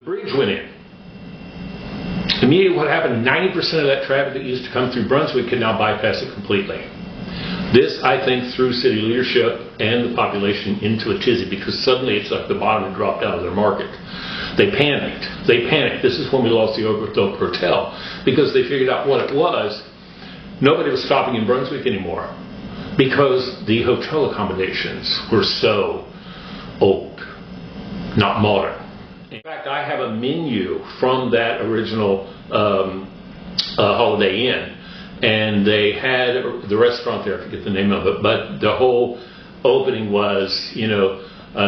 Bridge went in. Immediately what happened, 90% of that traffic that used to come through Brunswick can now bypass it completely. This, I think, threw city leadership and the population into a tizzy because suddenly it's like the bottom had dropped out of their market. They panicked. This is when we lost the Oglethorpe Hotel because they figured out what it was. Nobody was stopping in Brunswick anymore because the hotel accommodations were so old, not modern. In fact, I have a menu from that original Holiday Inn, and they had the restaurant there, I forget the name of it, but the whole opening was, they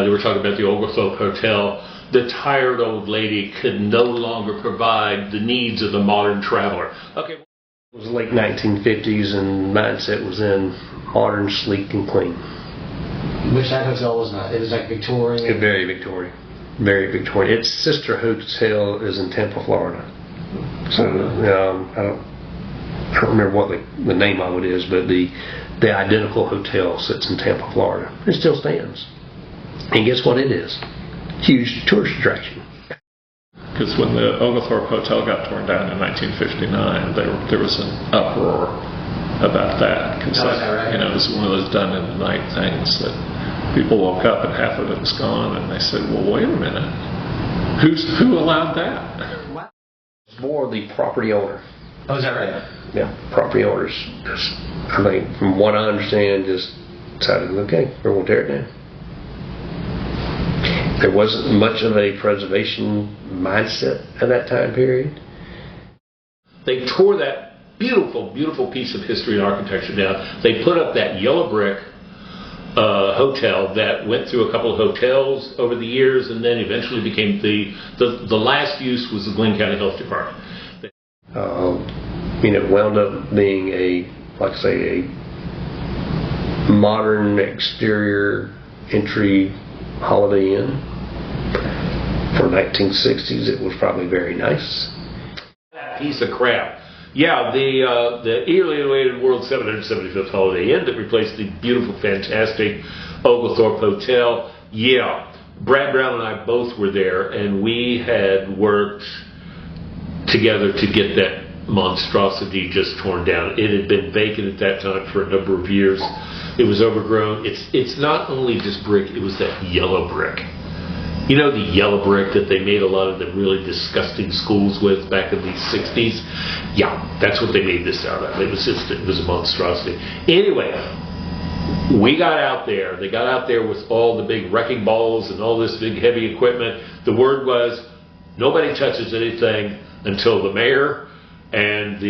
were talking about the Oglethorpe Hotel. The tired old lady could no longer provide the needs of the modern traveler. Okay. It was the late 1950s, and mindset was in modern, sleek, and clean. Which that hotel was not. It was like Victorian. Very Victorian. Very Victorian. Its sister hotel is in Tampa, Florida. So I don't remember what the name of it is, but the identical hotel sits in Tampa, Florida. It still stands. And guess what it is? Huge tourist attraction. Because when the Oglethorpe Hotel got torn down in 1959, there was an uproar about that. Because it was one of those done-in-the-night things that people woke up and half of it was gone, and they said, well, wait a minute. Who allowed that? More the property owner. Oh, is that right? Yeah, property owners. I think, from what I understand, just decided, okay, we're going to tear it down. There wasn't much of a preservation mindset at that time period. They tore that beautiful, beautiful piece of history and architecture down. They put up that yellow brick hotel that went through a couple of hotels over the years, and then eventually became the last use was the Glynn County Health Department. Wound up being a modern exterior entry Holiday Inn. For 1960s, it was probably very nice. That piece of crap. Yeah, the eagerly awaited World 775th Holiday Inn that replaced the beautiful, fantastic Oglethorpe Hotel. Yeah, Brad Brown and I both were there, and we had worked together to get that monstrosity just torn down. It had been vacant at that time for a number of years. It was overgrown. It's not only just brick, it was that yellow brick. You know, the yellow brick that they made a lot of the really disgusting schools with back in the 60s? Yeah, that's what they made this out of. It was a monstrosity. Anyway, we got out there. They got out there with all the big wrecking balls and all this big heavy equipment. The word was, nobody touches anything until the mayor and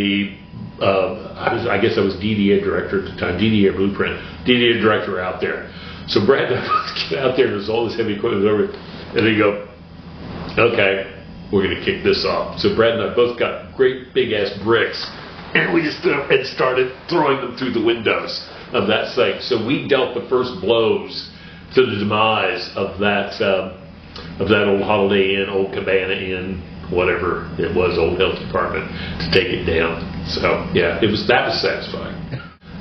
I guess I was DDA director at the time, DDA Blueprint, DDA director out there. So Brad and I both get out there, and there's all this heavy equipment over, and they go, okay, we're going to kick this off. So Brad and I both got great big ass bricks, and we just stood up and started throwing them through the windows of that thing. So we dealt the first blows to the demise of that old Holiday Inn, old Cabana Inn, whatever it was, old health department, to take it down. So yeah, that was satisfying.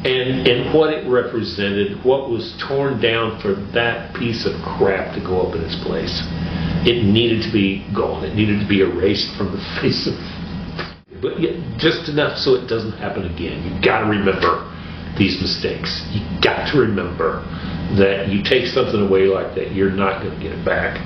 And what it represented, what was torn down for that piece of crap to go up in its place. It needed to be gone. It needed to be erased from the face of, but just enough so it doesn't happen again. You got to remember these mistakes. You got to remember that you take something away like that, you're not going to get it back.